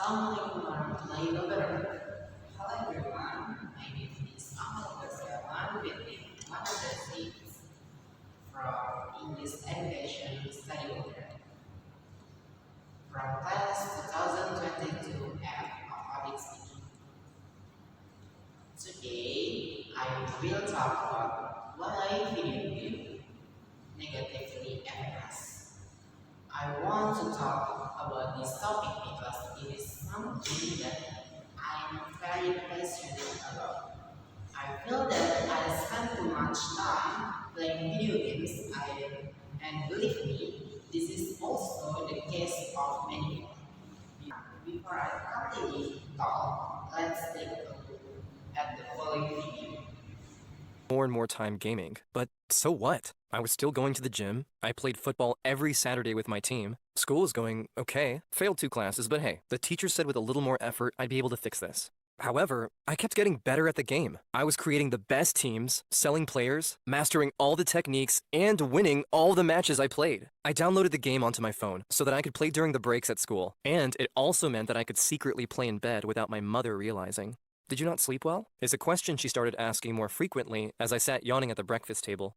Assalamualaikum warahmatullahi wabarakatuh. Hello everyone, my name is Ahmad Setiawan with 106 from English Education Study Order from class 2022 M of Public Speaking. Today, I will talk about why video game negatively affect us. I want to talk about this topic because it is something that I'm very passionate about. I feel that I spend too much time playing video games, and believe me, this is also the case of many people. Before I continue talk, let's take a look at the following video. More and more time gaming. But so what? I was still going to the gym. I played football every Saturday with my team. School was going okay. Failed 2 classes, but hey, the teacher said with a little more effort, I'd be able to fix this. However, I kept getting better at the game. I was creating the best teams, selling players, mastering all the techniques, and winning all the matches I played. I downloaded the game onto my phone so that I could play during the breaks at school, and it also meant that I could secretly play in bed without my mother realizing. Did you not sleep well? Is a question she started asking more frequently as I sat yawning at the breakfast table.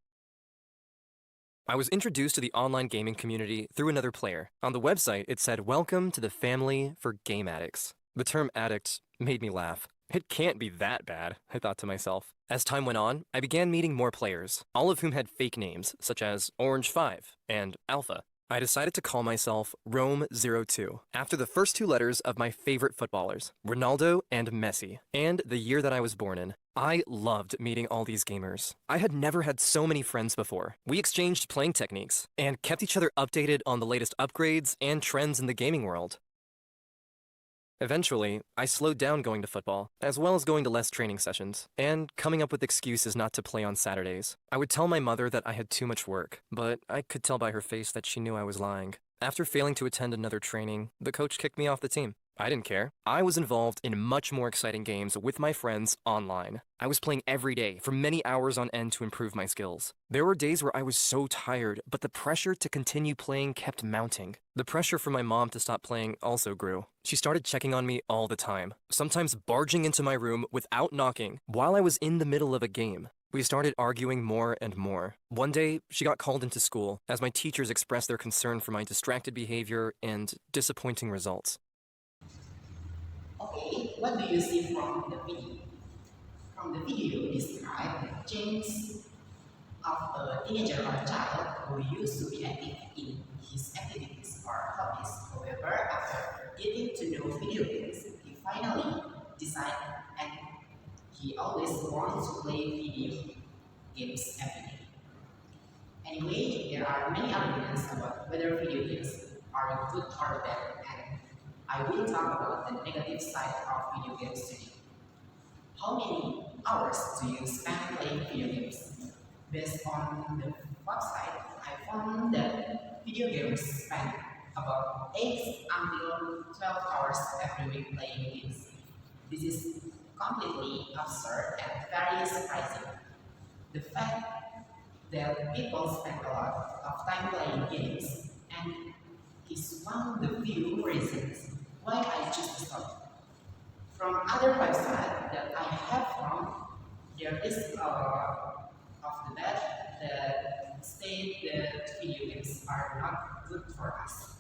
I was introduced to the online gaming community through another player. On the website, it said, "Welcome to the family for game addicts." The term addict made me laugh. It can't be that bad, I thought to myself. As time went on, I began meeting more players, all of whom had fake names, such as Orange 5 and Alpha. I decided to call myself Rome02, after the first 2 letters of my favorite footballers, Ronaldo and Messi, and the year that I was born in. I loved meeting all these gamers. I had never had so many friends before. We exchanged playing techniques, and kept each other updated on the latest upgrades and trends in the gaming world. Eventually, I slowed down going to football, as well as going to less training sessions, and coming up with excuses not to play on Saturdays. I would tell my mother that I had too much work, but I could tell by her face that she knew I was lying. After failing to attend another training, the coach kicked me off the team. I didn't care. I was involved in much more exciting games with my friends online. I was playing every day for many hours on end to improve my skills. There were days where I was so tired, but the pressure to continue playing kept mounting. The pressure from my mom to stop playing also grew. She started checking on me all the time, sometimes barging into my room without knocking while I was in the middle of a game. We started arguing more and more. One day, she got called into school as my teachers expressed their concern for my distracted behavior and disappointing results. Okay, what do you see from the video? From the video, describe the change of a teenager or child who used to be active in his activities or hobbies. However, after getting to know video games, he finally decided and he always wants to play video games every day. Anyway, there are many arguments about whether video games are good or bad, and I will talk about the negative side of video games today. How many hours do you spend playing video games? Based on the website, I found that video gamers spend about 8 until 12 hours every week playing games. This is completely absurd and very surprising. The fact that people spend a lot of time playing games and is one of the few reasons why I choose to stop. From other websites that I have found, there is a lot of the that state that video games are not good for us.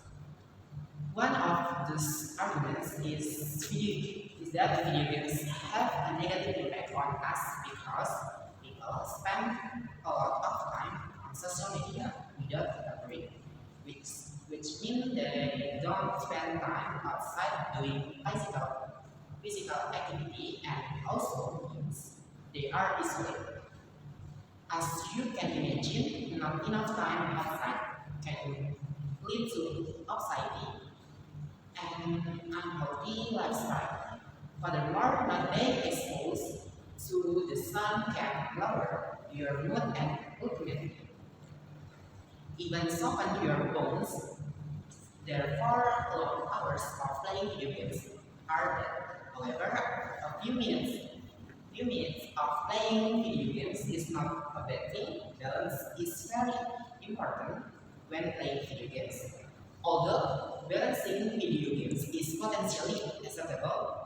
One of those arguments is that video games have a negative impact on us because people spend a lot of time on social media without a break, which, which means they don't spend time outside doing physical activity, and also means they are isolated. As you can imagine, not enough time outside can lead to anxiety and unhealthy lifestyle. Furthermore, not being exposed to the sun can lower your mood and ultimately even soften your bones. Therefore, long hours of playing video games are bad. However, few minutes of playing video games is not a bad thing. Balance is very important when playing video games. Although balancing video games games is potentially acceptable,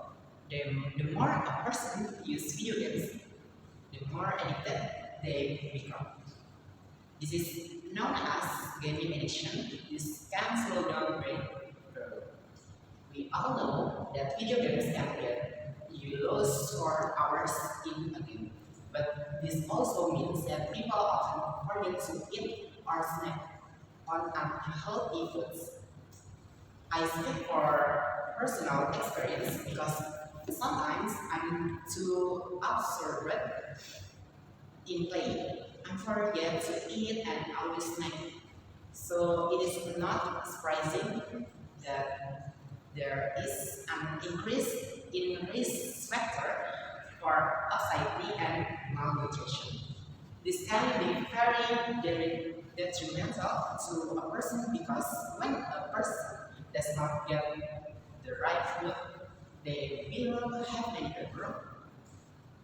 the more a person uses video games, the more addicted they become. This is known as gaming addiction. This can slow down brain growth. We all know that video games can get you lost for hours in a game, but this also means that people often forget to eat or snack on unhealthy foods. I speak for personal experience because sometimes I'm too absorbed in playing and forget to eat and always snack. So it is not surprising that there is an increase in risk factor for obesity and malnutrition. This can be very detrimental to a person because when a person does not get the right food, they will have many problems.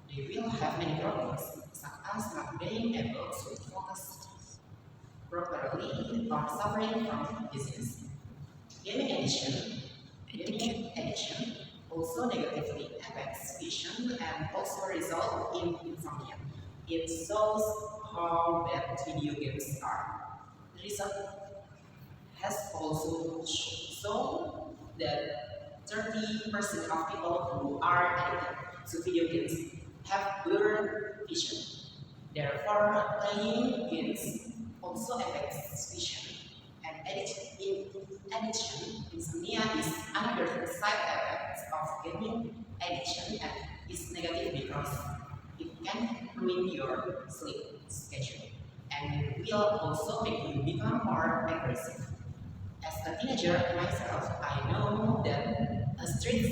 They will have many problems, such as not being able to focus properly or suffering from disease. Gaming addiction also negatively affects vision and also result in insomnia. It shows how bad video games are. Research has also shown that 30% of people who are addicted to video games have blurred vision. Therefore, playing games also affects vision. And addiction, insomnia is another side effect of gaming addiction and is negative because it can ruin your sleep schedule and will also make you become more aggressive. As a teenager myself, I know that a strict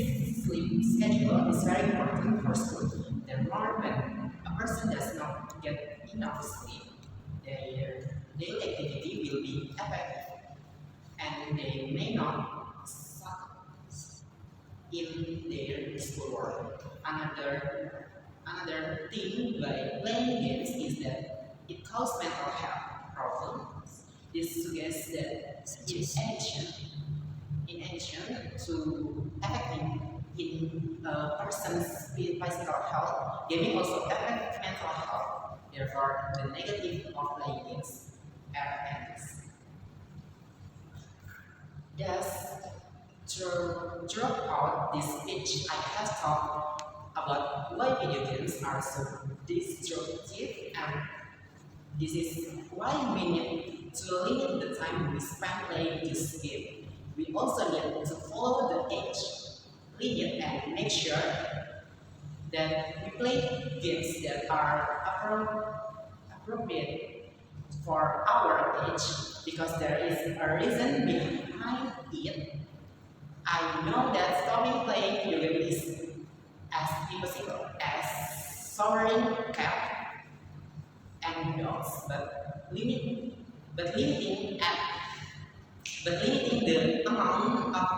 sleep schedule is very important for school. Therefore, when a person does not get enough sleep, their daily activity will be affected and they may not succeed in their schoolwork. Another thing by playing games is that it causes mental health problems. This suggests that in addition to affecting in a person's physical health, gaming also affects mental health. Therefore, the negative of playing games are endless. Thus, to drop out this speech, I have talked about why video games are so destructive, and this is why we need to limit the time we spend playing this game. We also need to follow the age limit and make sure that we play games that are appropriate for our age because there is a reason behind it. I know that stopping playing video games is as impossible as soaring cat and dogs, but limiting the amount of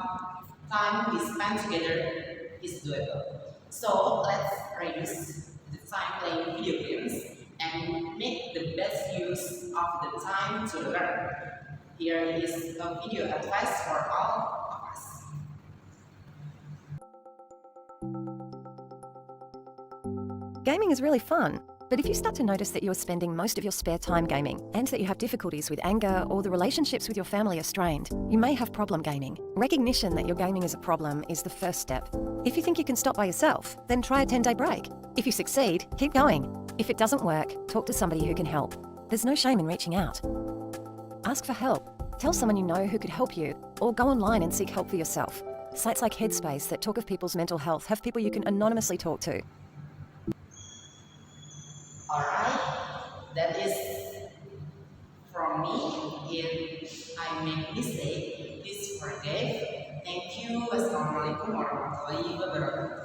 time we spend together is doable. So let's reduce the time playing video games and make the best use of the time to learn. Here is a video advice for all of us. Gaming is really fun, but if you start to notice that you're spending most of your spare time gaming and that you have difficulties with anger or the relationships with your family are strained, you may have problem gaming. Recognition that your gaming is a problem is the first step. If you think you can stop by yourself, then try a 10-day break. If you succeed, keep going. If it doesn't work, talk to somebody who can help. There's no shame in reaching out. Ask for help. Tell someone you know who could help you, or go online and seek help for yourself. Sites like Headspace that talk of people's mental health have people you can anonymously talk to. Alright, that is from me. If I make mistake, please forgive. Thank you. Wassalamualaikum warahmatullahi wabarakatuh.